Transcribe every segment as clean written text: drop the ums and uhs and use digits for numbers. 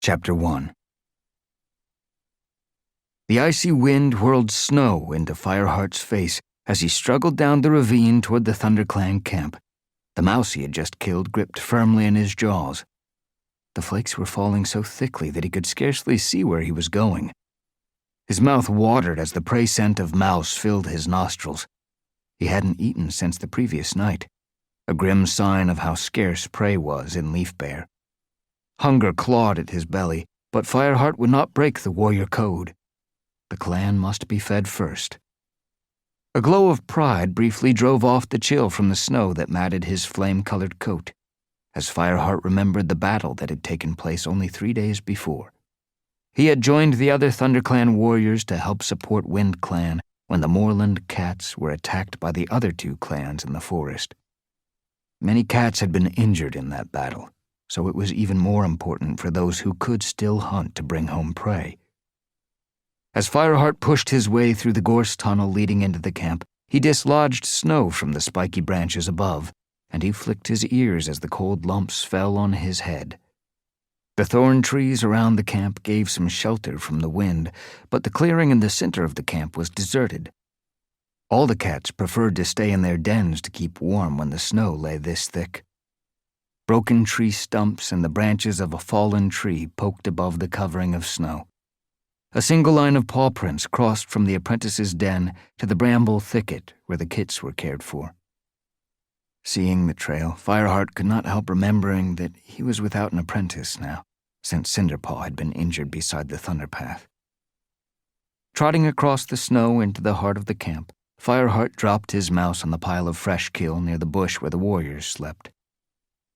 Chapter 1. The icy wind whirled snow into Fireheart's face as he struggled down the ravine toward the ThunderClan camp. The mouse he had just killed gripped firmly in his jaws. The flakes were falling so thickly that he could scarcely see where he was going. His mouth watered as the prey scent of mouse filled his nostrils. He hadn't eaten since the previous night, a grim sign of how scarce prey was in Leaf Bear. Hunger clawed at his belly, but Fireheart would not break the warrior code. The clan must be fed first. A glow of pride briefly drove off the chill from the snow that matted his flame-colored coat, as Fireheart remembered the battle that had taken place only 3 days before. He had joined the other ThunderClan warriors to help support Wind Clan when the moorland cats were attacked by the other 2 clans in the forest. Many cats had been injured in that battle, so it was even more important for those who could still hunt to bring home prey. As Fireheart pushed his way through the gorse tunnel leading into the camp, he dislodged snow from the spiky branches above, and he flicked his ears as the cold lumps fell on his head. The thorn trees around the camp gave some shelter from the wind, but the clearing in the center of the camp was deserted. All the cats preferred to stay in their dens to keep warm when the snow lay this thick. Broken tree stumps and the branches of a fallen tree poked above the covering of snow. A single line of paw prints crossed from the apprentice's den to the bramble thicket where the kits were cared for. Seeing the trail, Fireheart could not help remembering that he was without an apprentice now, since Cinderpaw had been injured beside the thunder path. Trotting across the snow into the heart of the camp, Fireheart dropped his mouse on the pile of fresh kill near the bush where the warriors slept.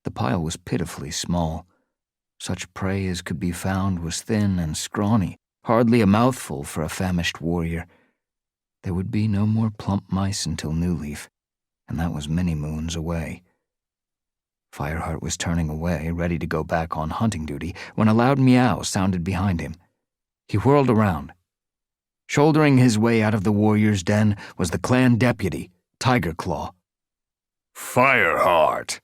The pile was pitifully small. Such prey as could be found was thin and scrawny, hardly a mouthful for a famished warrior. There would be no more plump mice until New Leaf, and that was many moons away. Fireheart was turning away, ready to go back on hunting duty, when a loud meow sounded behind him. He whirled around. Shouldering his way out of the warrior's den was the clan deputy, Tigerclaw. "Fireheart!"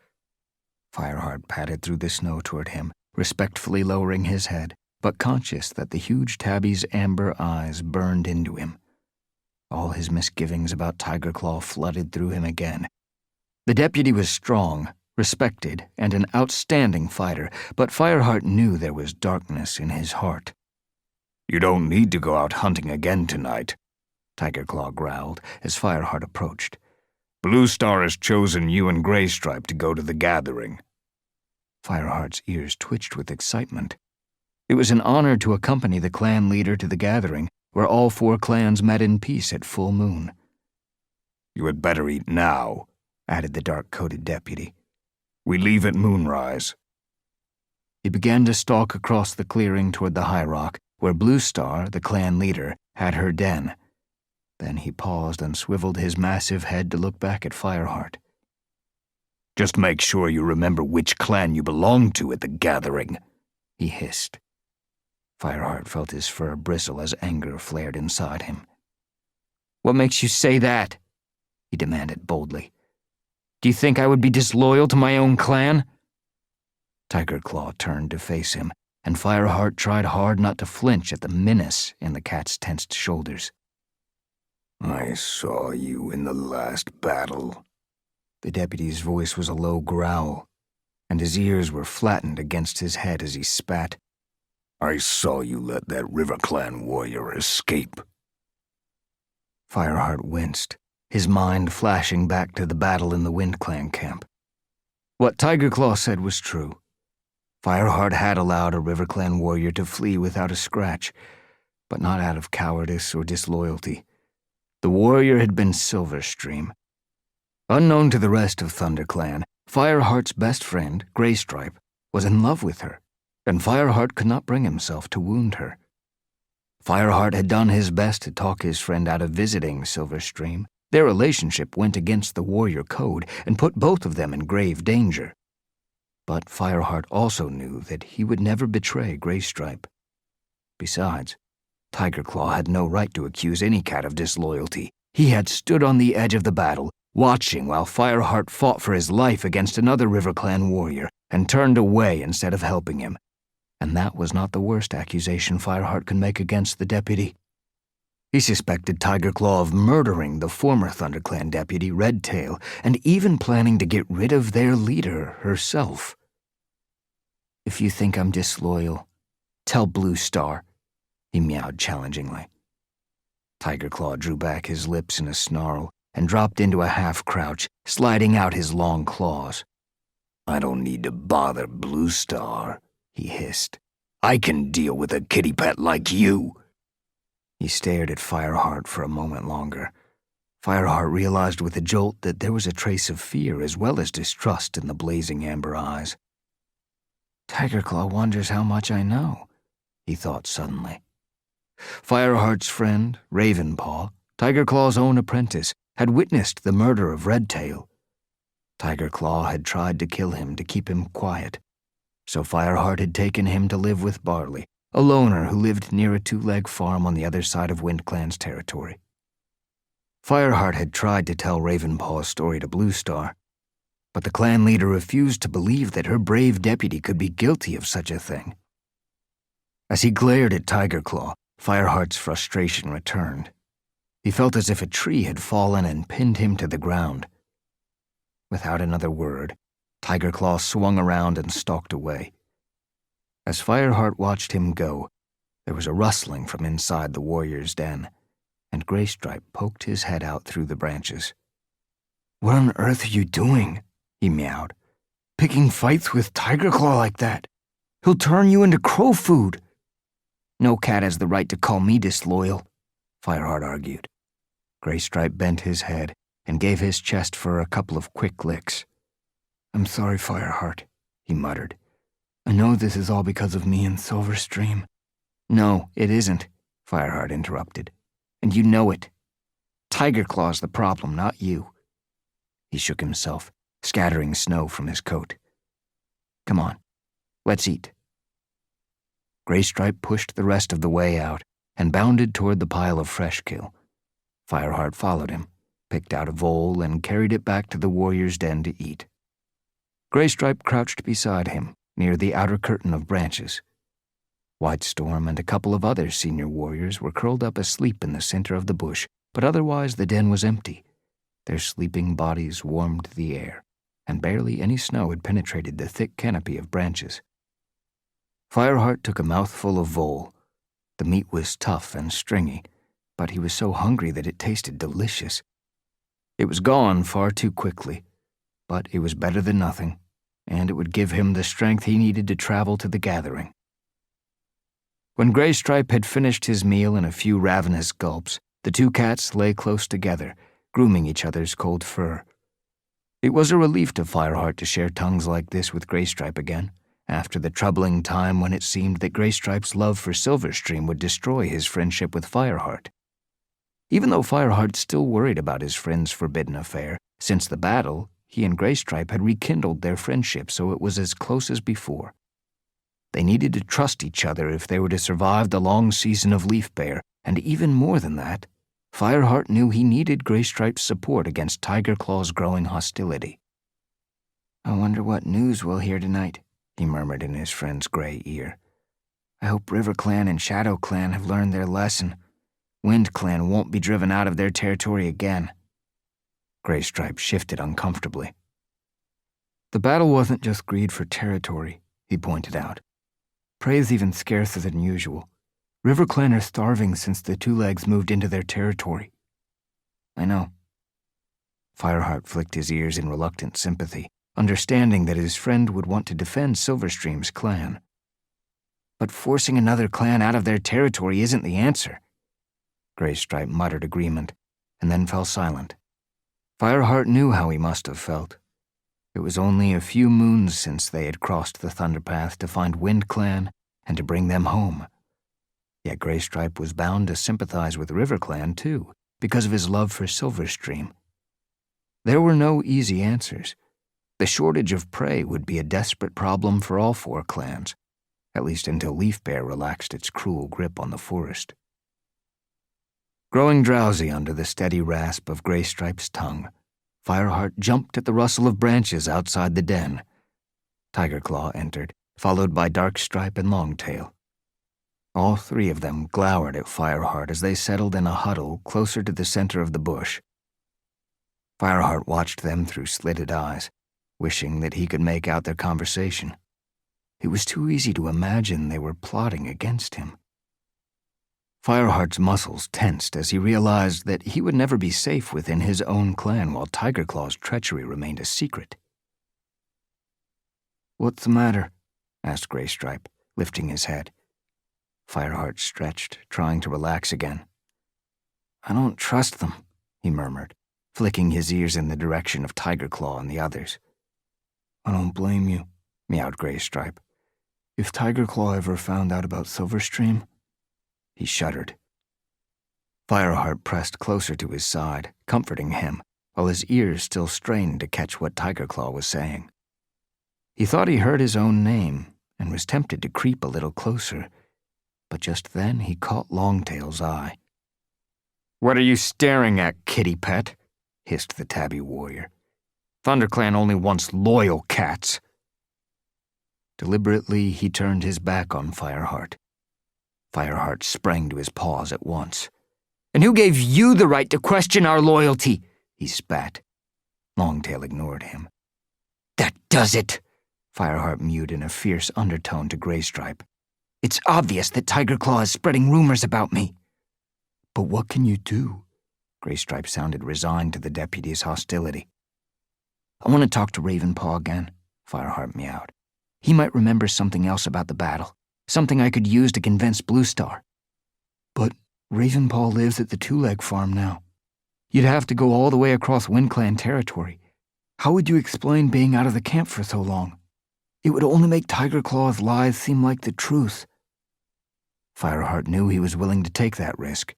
Fireheart padded through the snow toward him, respectfully lowering his head, but conscious that the huge tabby's amber eyes burned into him. All his misgivings about Tigerclaw flooded through him again. The deputy was strong, respected, and an outstanding fighter, but Fireheart knew there was darkness in his heart. "You don't need to go out hunting again tonight," Tigerclaw growled as Fireheart approached. "Blue Star has chosen you and Graystripe to go to the gathering." Fireheart's ears twitched with excitement. It was an honor to accompany the clan leader to the gathering, where all 4 clans met in peace at full moon. "You had better eat now," added the dark-coated deputy. "We leave at moonrise." He began to stalk across the clearing toward the high rock, where Blue Star, the clan leader, had her den. Then he paused and swiveled his massive head to look back at Fireheart. "Just make sure you remember which clan you belong to at the gathering," he hissed. Fireheart felt his fur bristle as anger flared inside him. "What makes you say that?" he demanded boldly. "Do you think I would be disloyal to my own clan?" Tigerclaw turned to face him, and Fireheart tried hard not to flinch at the menace in the cat's tensed shoulders. "I saw you in the last battle." The deputy's voice was a low growl, and his ears were flattened against his head as he spat. "I saw you let that RiverClan warrior escape." Fireheart winced, his mind flashing back to the battle in the Wind Clan camp. What Tigerclaw said was true. Fireheart had allowed a RiverClan warrior to flee without a scratch, but not out of cowardice or disloyalty. The warrior had been Silverstream. Unknown to the rest of ThunderClan, Fireheart's best friend, Graystripe, was in love with her, and Fireheart could not bring himself to wound her. Fireheart had done his best to talk his friend out of visiting Silverstream. Their relationship went against the warrior code and put both of them in grave danger. But Fireheart also knew that he would never betray Graystripe. Besides, Tigerclaw had no right to accuse any cat of disloyalty. He had stood on the edge of the battle, watching while Fireheart fought for his life against another RiverClan warrior, and turned away instead of helping him. and that was not the worst accusation Fireheart could make against the deputy. He suspected Tigerclaw of murdering the former ThunderClan deputy, Redtail, and even planning to get rid of their leader herself. "If you think I'm disloyal, tell Blue Star," he meowed challengingly. Tigerclaw drew back his lips in a snarl and dropped into a half-crouch, sliding out his long claws. "I don't need to bother Blue Star," he hissed. "I can deal with a kitty pet like you." He stared at Fireheart for a moment longer. Fireheart realized with a jolt that there was a trace of fear as well as distrust in the blazing amber eyes. "Tigerclaw wonders how much I know," he thought suddenly. Fireheart's friend, Ravenpaw, Tigerclaw's own apprentice, had witnessed the murder of Redtail. Tigerclaw had tried to kill him to keep him quiet, so Fireheart had taken him to live with Barley, a loner who lived near a two-leg farm on the other side of WindClan's territory. Fireheart had tried to tell Ravenpaw's story to Blue Star, but the clan leader refused to believe that her brave deputy could be guilty of such a thing. As he glared at Tigerclaw, Fireheart's frustration returned. He felt as if a tree had fallen and pinned him to the ground. Without another word, Tigerclaw swung around and stalked away. As Fireheart watched him go, there was a rustling from inside the warrior's den, and Graystripe poked his head out through the branches. "What on earth are you doing?" he meowed. "Picking fights with Tigerclaw like that? He'll turn you into crow food." "No cat has the right to call me disloyal," Fireheart argued. Graystripe bent his head and gave his chest fur a couple of quick licks. "I'm sorry, Fireheart," he muttered. "I know this is all because of me and Silverstream." "No, it isn't," Fireheart interrupted. "And you know it. Tigerclaw's the problem, not you." He shook himself, scattering snow from his coat. "Come on, let's eat." Graystripe pushed the rest of the way out and bounded toward the pile of fresh kill. Fireheart followed him, picked out a vole, and carried it back to the warrior's den to eat. Graystripe crouched beside him, near the outer curtain of branches. Whitestorm and a couple of other senior warriors were curled up asleep in the center of the bush, but otherwise the den was empty. Their sleeping bodies warmed the air, and barely any snow had penetrated the thick canopy of branches. Fireheart took a mouthful of vole. The meat was tough and stringy, but he was so hungry that it tasted delicious. It was gone far too quickly, but it was better than nothing, and it would give him the strength he needed to travel to the gathering. When Graystripe had finished his meal in a few ravenous gulps, the two cats lay close together, grooming each other's cold fur. It was a relief to Fireheart to share tongues like this with Graystripe again, after the troubling time when it seemed that Graystripe's love for Silverstream would destroy his friendship with Fireheart. Even though Fireheart still worried about his friend's forbidden affair, since the battle, he and Graystripe had rekindled their friendship so it was as close as before. They needed to trust each other if they were to survive the long season of leaf bear, and even more than that, Fireheart knew he needed Graystripe's support against Tigerclaw's growing hostility. "I wonder what news we'll hear tonight," he murmured in his friend's gray ear. "I hope RiverClan and ShadowClan have learned their lesson. WindClan won't be driven out of their territory again." Graystripe shifted uncomfortably. "The battle wasn't just greed for territory," he pointed out. "Prey's even scarcer than usual. RiverClan are starving since the Two Legs moved into their territory." "I know." Fireheart flicked his ears in reluctant sympathy, understanding that his friend would want to defend Silverstream's clan. "But forcing another clan out of their territory isn't the answer." Graystripe muttered agreement, and then fell silent. Fireheart knew how he must have felt. It was only a few moons since they had crossed the Thunderpath to find WindClan and to bring them home. Yet Graystripe was bound to sympathize with RiverClan, too, because of his love for Silverstream. There were no easy answers. The shortage of prey would be a desperate problem for all four clans, at least until Leaf Bear relaxed its cruel grip on the forest. Growing drowsy under the steady rasp of Graystripe's tongue, Fireheart jumped at the rustle of branches outside the den. Tigerclaw entered, followed by Darkstripe and Longtail. All three of them glowered at Fireheart as they settled in a huddle closer to the center of the bush. Fireheart watched them through slitted eyes, wishing that he could make out their conversation. It was too easy to imagine they were plotting against him. Fireheart's muscles tensed as he realized that he would never be safe within his own clan while Tigerclaw's treachery remained a secret. "What's the matter?" asked Graystripe, lifting his head. Fireheart stretched, trying to relax again. "I don't trust them," he murmured, flicking his ears in the direction of Tigerclaw and the others. "I don't blame you," meowed Graystripe. "If Tigerclaw ever found out about Silverstream..." He shuddered. Fireheart pressed closer to his side, comforting him, while his ears still strained to catch what Tigerclaw was saying. He thought he heard his own name and was tempted to creep a little closer, but just then he caught Longtail's eye. "What are you staring at, kitty pet?" hissed the tabby warrior. "ThunderClan only wants loyal cats." Deliberately, he turned his back on Fireheart. Fireheart sprang to his paws at once. "And who gave you the right to question our loyalty?" he spat. Longtail ignored him. "That does it," Fireheart mewed in a fierce undertone to Graystripe. "It's obvious that Tigerclaw is spreading rumors about me." "But what can you do?" Graystripe sounded resigned to the deputy's hostility. "I want to talk to Ravenpaw again," Fireheart meowed. "He might remember something else about the battle, something I could use to convince Bluestar." "But Ravenpaw lives at the Two-Leg farm now. You'd have to go all the way across WindClan territory. How would you explain being out of the camp for so long? It would only make Tigerclaw's lies seem like the truth." Fireheart knew he was willing to take that risk.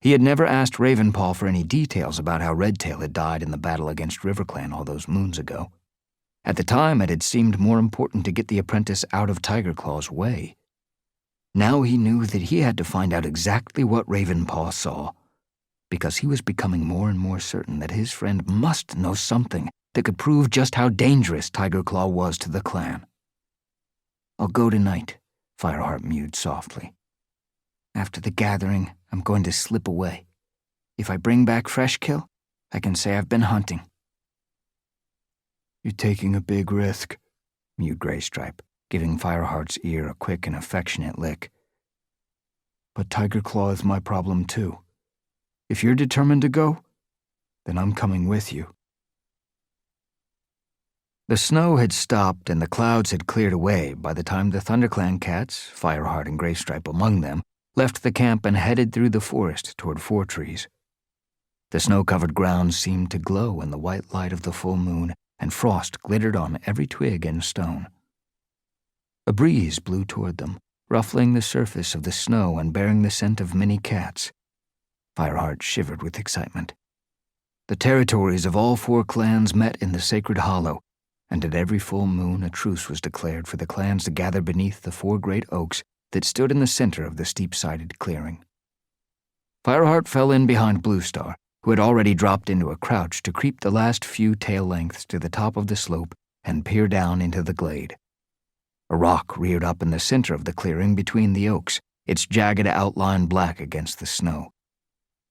He had never asked Ravenpaw for any details about how Redtail had died in the battle against RiverClan all those moons ago. At the time, it had seemed more important to get the apprentice out of Tigerclaw's way. Now he knew that he had to find out exactly what Ravenpaw saw, because he was becoming more and more certain that his friend must know something that could prove just how dangerous Tigerclaw was to the clan. "I'll go tonight," Fireheart mewed softly. "After the gathering, I'm going to slip away. If I bring back fresh kill, I can say I've been hunting." "You're taking a big risk," mewed Graystripe, giving Fireheart's ear a quick and affectionate lick. "But Tigerclaw is my problem too. If you're determined to go, then I'm coming with you." The snow had stopped and the clouds had cleared away by the time the ThunderClan cats, Fireheart and Graystripe among them, left the camp and headed through the forest toward Four Trees. The snow-covered ground seemed to glow in the white light of the full moon, and frost glittered on every twig and stone. A breeze blew toward them, ruffling the surface of the snow and bearing the scent of many cats. Fireheart shivered with excitement. The territories of all four clans met in the sacred hollow, and at every full moon a truce was declared for the clans to gather beneath the four great oaks that stood in the center of the steep-sided clearing. Fireheart fell in behind Bluestar, who had already dropped into a crouch to creep the last few tail lengths to the top of the slope and peer down into the glade. A rock reared up in the center of the clearing between the oaks, its jagged outline black against the snow.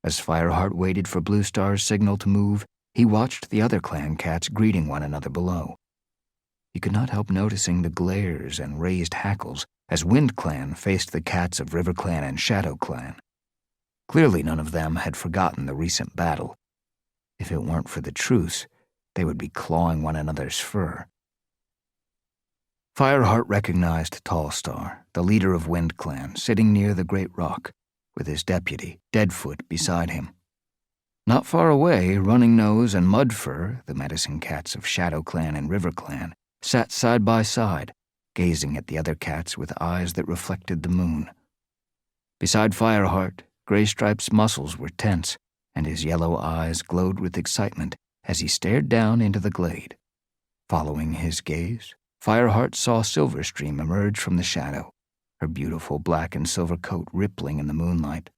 As Fireheart waited for Bluestar's signal to move, he watched the other clan cats greeting one another below. He could not help noticing the glares and raised hackles as WindClan faced the cats of RiverClan and ShadowClan. Clearly none of them had forgotten the recent battle. If it weren't for the truce, they would be clawing one another's fur. Fireheart recognized Tallstar, the leader of WindClan, sitting near the great rock, with his deputy, Deadfoot, beside him. Not far away, Running Nose and Mudfur, the medicine cats of ShadowClan and RiverClan, sat side by side, gazing at the other cats with eyes that reflected the moon. Beside Fireheart, Graystripe's muscles were tense, and his yellow eyes glowed with excitement as he stared down into the glade. Following his gaze, Fireheart saw Silverstream emerge from the shadow, her beautiful black and silver coat rippling in the moonlight.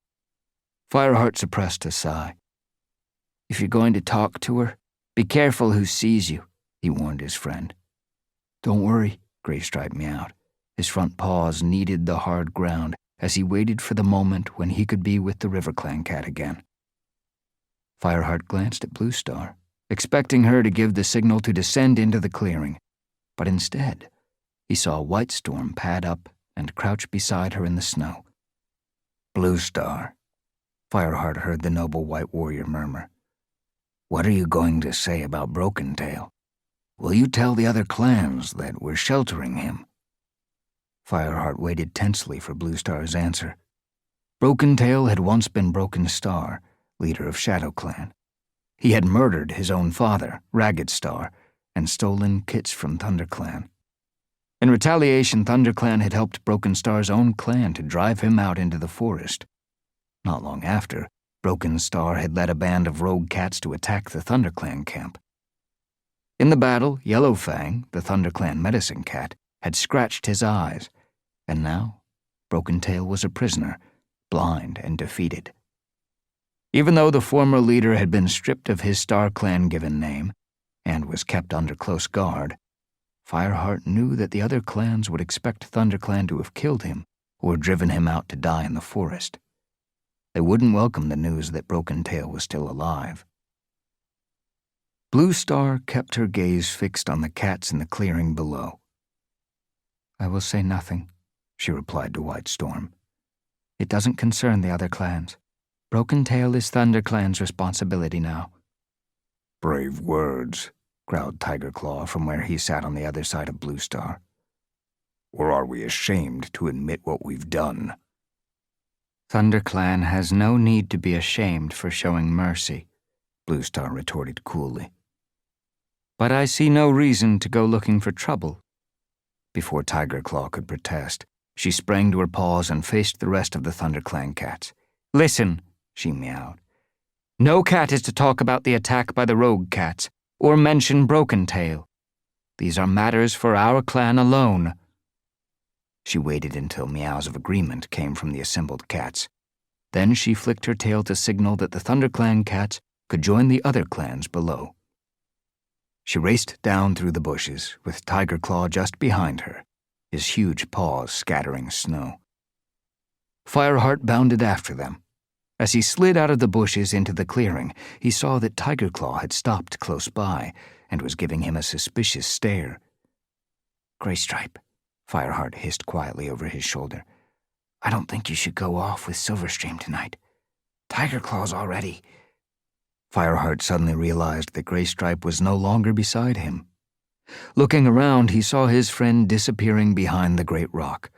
Fireheart suppressed a sigh. "If you're going to talk to her, be careful who sees you," he warned his friend. "Don't worry," Graystripe meowed. His front paws kneaded the hard ground as he waited for the moment when he could be with the RiverClan cat again. Fireheart glanced at Bluestar, expecting her to give the signal to descend into the clearing, but instead, he saw Whitestorm pad up and crouch beside her in the snow. Bluestar, Fireheart heard the noble white warrior murmur. What are you going to say about Broken Tail? Will you tell the other clans that we're sheltering him? Fireheart waited tensely for Bluestar's answer. Broken Tail had once been Broken Star, leader of ShadowClan. He had murdered his own father, Ragged Star, and stolen kits from ThunderClan. In retaliation, ThunderClan had helped Broken Star's own clan to drive him out into the forest. Not long after, Broken Star had led a band of rogue cats to attack the ThunderClan camp. In the battle, Yellowfang, the ThunderClan medicine cat, had scratched his eyes, and now Broken Tail was a prisoner, blind and defeated. Even though the former leader had been stripped of his Star Clan-given name and was kept under close guard, Fireheart knew that the other clans would expect ThunderClan to have killed him or driven him out to die in the forest. They wouldn't welcome the news that Broken Tail was still alive. Bluestar kept her gaze fixed on the cats in the clearing below. "I will say nothing," she replied to Whitestorm. "It doesn't concern the other clans. Broken Tail is ThunderClan's responsibility now." Brave words, growled Tigerclaw from where he sat on the other side of Bluestar. Or are we ashamed to admit what we've done? ThunderClan has no need to be ashamed for showing mercy, Bluestar retorted coolly. But I see no reason to go looking for trouble. Before Tigerclaw could protest, she sprang to her paws and faced the rest of the ThunderClan cats. "Listen," she meowed. "No cat is to talk about the attack by the rogue cats, or mention Broken Tail. These are matters for our clan alone." She waited until meows of agreement came from the assembled cats. Then she flicked her tail to signal that the ThunderClan cats could join the other clans below. She raced down through the bushes, with Tigerclaw just behind her, his huge paws scattering snow. Fireheart bounded after them. As he slid out of the bushes into the clearing, he saw that Tigerclaw had stopped close by and was giving him a suspicious stare. "Graystripe," Fireheart hissed quietly over his shoulder, "I don't think you should go off with Silverstream tonight. Tigerclaw's already—" Fireheart suddenly realized that Graystripe was no longer beside him. Looking around, he saw his friend disappearing behind the great rock.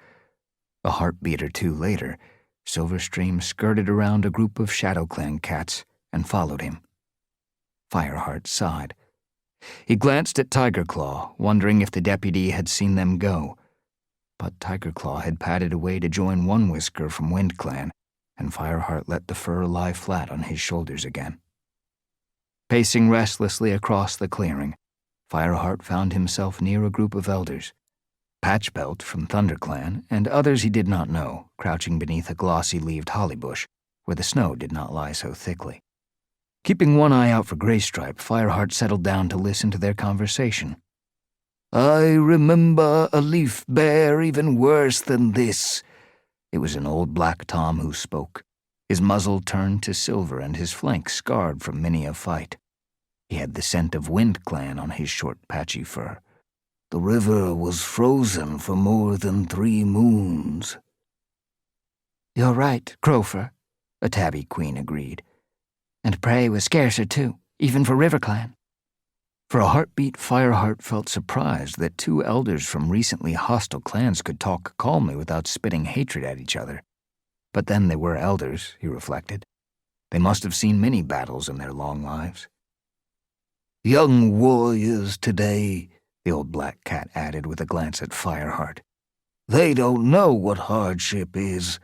A heartbeat or two later, Silverstream skirted around a group of ShadowClan cats and followed him. Fireheart sighed. He glanced at Tigerclaw, wondering if the deputy had seen them go. But Tigerclaw had padded away to join One Whisker from WindClan, and Fireheart let the fur lie flat on his shoulders again. Pacing restlessly across the clearing, Fireheart found himself near a group of elders. Patchbelt from ThunderClan and others he did not know, crouching beneath a glossy-leaved holly bush, where the snow did not lie so thickly. Keeping one eye out for Graystripe, Fireheart settled down to listen to their conversation. "I remember a leaf bear even worse than this." It was an old black Tom who spoke, his muzzle turned to silver and his flanks scarred from many a fight. He had the scent of WindClan on his short, patchy fur. "The river was frozen for more than 3 moons. "You're right, Crowfur," a tabby queen agreed. "And prey was scarcer too, even for RiverClan." For a heartbeat, Fireheart felt surprised that 2 elders from recently hostile clans could talk calmly without spitting hatred at each other. But then they were elders, he reflected. They must have seen many battles in their long lives. "Young warriors today," the old black cat added with a glance at Fireheart. "They don't know what hardship is."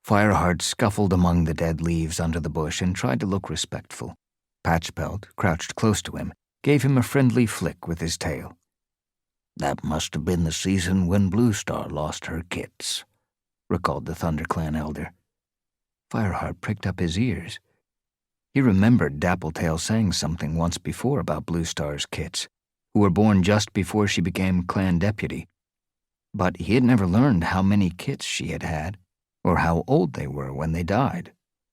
Fireheart scuffled among the dead leaves under the bush and tried to look respectful. Patchbelt, crouched close to him, gave him a friendly flick with his tail. "That must have been the season when Bluestar lost her kits," recalled the ThunderClan elder. Fireheart pricked up his ears. He remembered Dappletail saying something once before about Bluestar's kits, who were born just before she became clan deputy. But he had never learned how many kits she had had, or how old they were when they died.